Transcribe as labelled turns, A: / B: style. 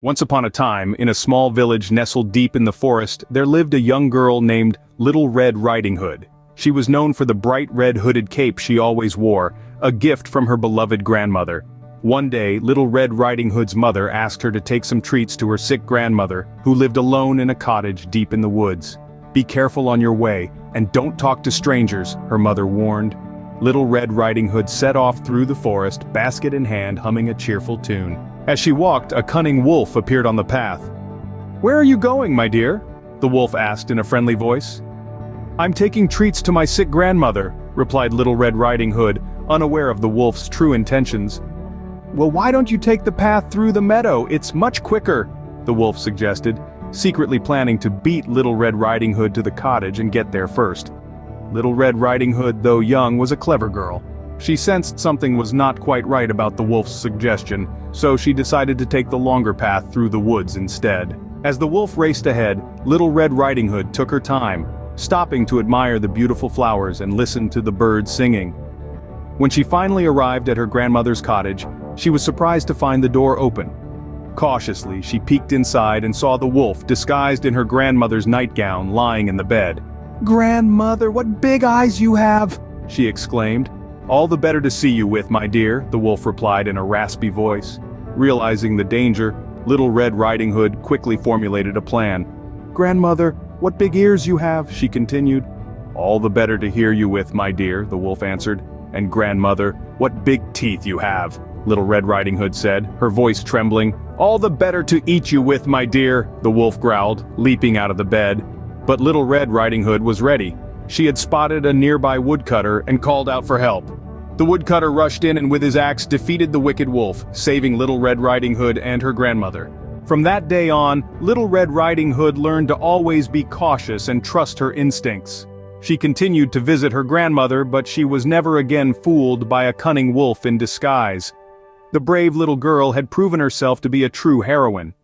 A: Once upon a time, in a small village nestled deep in the forest, there lived a young girl named Little Red Riding Hood. She was known for the bright red hooded cape she always wore, a gift from her beloved grandmother. One day, Little Red Riding Hood's mother asked her to take some treats to her sick grandmother, who lived alone in a cottage deep in the woods. "Be careful on your way, and don't talk to strangers," her mother warned. Little Red Riding Hood set off through the forest, basket in hand, humming a cheerful tune. As she walked, a cunning wolf appeared on the path. "Where are you going, my dear?" the wolf asked in a friendly voice. "I'm taking treats to my sick grandmother," replied Little Red Riding Hood, unaware of the wolf's true intentions. "Well, why don't you take the path through the meadow? It's much quicker," the wolf suggested, secretly planning to beat Little Red Riding Hood to the cottage and get there first. Little Red Riding Hood, though young, was a clever girl. She sensed something was not quite right about the wolf's suggestion, so she decided to take the longer path through the woods instead. As the wolf raced ahead, Little Red Riding Hood took her time, stopping to admire the beautiful flowers and listen to the birds singing. When she finally arrived at her grandmother's cottage, she was surprised to find the door open. Cautiously, she peeked inside and saw the wolf disguised in her grandmother's nightgown lying in the bed. "Grandmother, what big eyes you have!" she exclaimed. "All the better to see you with, my dear," the wolf replied in a raspy voice. Realizing the danger, Little Red Riding Hood quickly formulated a plan. "Grandmother, what big ears you have," she continued. "All the better to hear you with, my dear," the wolf answered. "And grandmother, what big teeth you have," Little Red Riding Hood said, her voice trembling. "All the better to eat you with, my dear," the wolf growled, leaping out of the bed. But Little Red Riding Hood was ready. She had spotted a nearby woodcutter and called out for help. The woodcutter rushed in and with his axe defeated the wicked wolf, saving Little Red Riding Hood and her grandmother. From that day on, Little Red Riding Hood learned to always be cautious and trust her instincts. She continued to visit her grandmother, but she was never again fooled by a cunning wolf in disguise. The brave little girl had proven herself to be a true heroine.